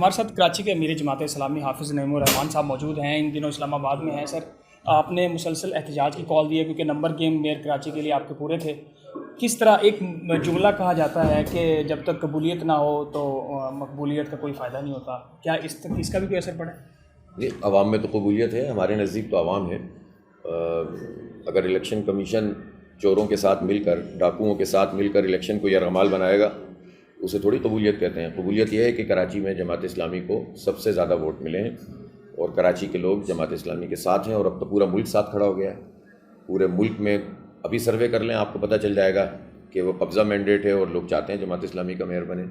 ہمارے ساتھ کراچی کے امیر جماعت اسلامی حافظ نعیم الرحمان صاحب موجود ہیں، ان دنوں اسلام آباد میں ہیں۔ سر، آپ نے مسلسل احتجاج کی کال دی ہے کیونکہ نمبر گیم میئر کراچی کے لیے آپ کے پورے تھے۔ کس طرح ایک جملہ کہا جاتا ہے کہ جب تک قبولیت نہ ہو تو مقبولیت کا کوئی فائدہ نہیں ہوتا، کیا اس کا بھی کوئی اثر پڑا ہے؟ عوام میں تو قبولیت ہے، ہمارے نزدیک تو عوام ہے۔ اگر الیکشن کمیشن چوروں کے ساتھ مل کر، ڈاکوؤں کے ساتھ مل کر الیکشن کو یرغمال بنائے گا، اسے تھوڑی قبولیت کہتے ہیں۔ قبولیت یہ ہے کہ کراچی میں جماعت اسلامی کو سب سے زیادہ ووٹ ملے ہیں اور کراچی کے لوگ جماعت اسلامی کے ساتھ ہیں، اور اب تو پورا ملک ساتھ کھڑا ہو گیا ہے۔ پورے ملک میں ابھی سروے کر لیں، آپ کو پتہ چل جائے گا کہ وہ قبضہ مینڈیٹ ہے اور لوگ چاہتے ہیں جماعت اسلامی کا میئر بنے۔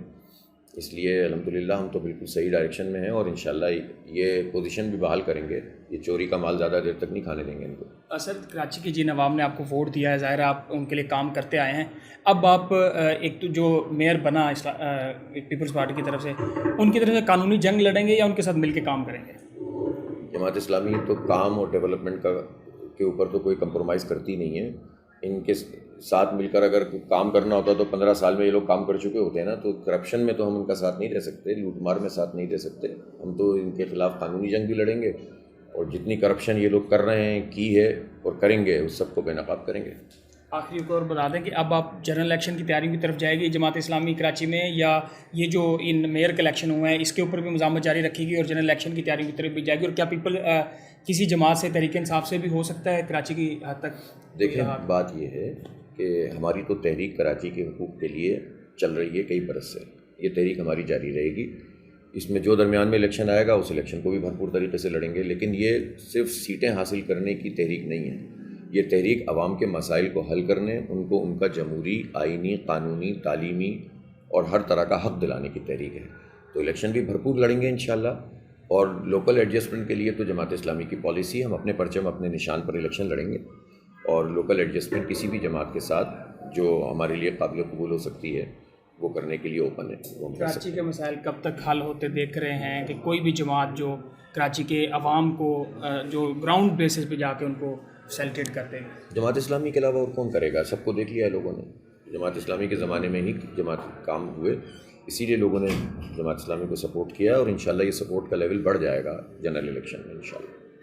اس لیے الحمدللہ ہم تو بالکل صحیح ڈائریکشن میں ہیں اور انشاءاللہ یہ پوزیشن بھی بحال کریں گے۔ یہ چوری کا مال زیادہ دیر تک نہیں کھانے دیں گے ان کو۔ سر، کراچی کی جن عوام نے آپ کو ووٹ دیا ہے، ظاہر ہے آپ ان کے لیے کام کرتے آئے ہیں۔ اب آپ ایک تو جو میئر بنا پیپلز پارٹی کی طرف سے، ان کی طرف سے قانونی جنگ لڑیں گے یا ان کے ساتھ مل کے کام کریں گے؟ جماعت اسلامی تو کام اور ڈیولپمنٹ کے اوپر تو کوئی کمپرومائز کرتی نہیں ہے۔ ان کے ساتھ مل کر اگر کام کرنا ہوتا تو 15 سال میں یہ لوگ کام کر چکے ہوتے ہیں نا، تو کرپشن میں تو ہم ان کا ساتھ نہیں دے سکتے، لوٹ مار میں ساتھ نہیں دے سکتے۔ ہم تو ان کے خلاف قانونی جنگ بھی لڑیں گے اور جتنی کرپشن یہ لوگ کر رہے ہیں، کی ہے اور کریں گے، اس سب کو بے نقاب کریں گے۔ آخری کو اور بتا دیں کہ اب آپ جنرل الیکشن کی تیاری کی طرف جائے گی جماعت اسلامی کراچی میں، یا یہ جو ان میئر کے الیکشن ہوئے ہیں اس کے اوپر بھی مزاحمت جاری رکھے گی اور جنرل الیکشن کی تیاری کی طرف بھی جائے گی؟ اور کیا کسی جماعت سے، تحریک انصاف سے بھی ہو سکتا ہے کراچی کی حد تک؟ دیکھیں، بات یہ ہے کہ ہماری تو تحریک کراچی کے حقوق کے لیے چل رہی ہے کئی برس سے۔ یہ تحریک ہماری جاری رہے گی۔ اس میں جو درمیان میں الیکشن آئے گا اس الیکشن کو بھی بھرپور طریقے سے لڑیں گے، لیکن یہ صرف سیٹیں حاصل کرنے کی تحریک نہیں ہے۔ یہ تحریک عوام کے مسائل کو حل کرنے، ان کو ان کا جمہوری، آئینی، قانونی، تعلیمی اور ہر طرح کا حق دلانے کی تحریک ہے۔ تو الیکشن بھی بھرپور لڑیں گے انشاءاللہ۔ اور لوکل ایڈجسٹمنٹ کے لیے تو جماعت اسلامی کی پالیسی، ہم اپنے پرچم اپنے نشان پر الیکشن لڑیں گے، اور لوکل ایڈجسٹمنٹ کسی بھی جماعت کے ساتھ جو ہمارے لیے قابل قبول ہو سکتی ہے وہ کرنے کے لیے اوپن ہے۔ کراچی کے مسائل کب تک حل ہوتے دیکھ رہے ہیں کہ کوئی بھی جماعت جو کراچی کے عوام کو جو گراؤنڈ بیسس پہ جا کے ان کو فیسیلیٹیٹ کرتے ہیں؟ جماعت اسلامی کے علاوہ اور کون کرے گا؟ سب کو دیکھ لیا ہے لوگوں نے۔ جماعت اسلامی کے زمانے میں ہی جماعت کام ہوئے، اسی لیے لوگوں نے جماعت اسلامی کو سپورٹ کیا، اور انشاءاللہ یہ سپورٹ کا لیول بڑھ جائے گا جنرل الیکشن میں انشاءاللہ۔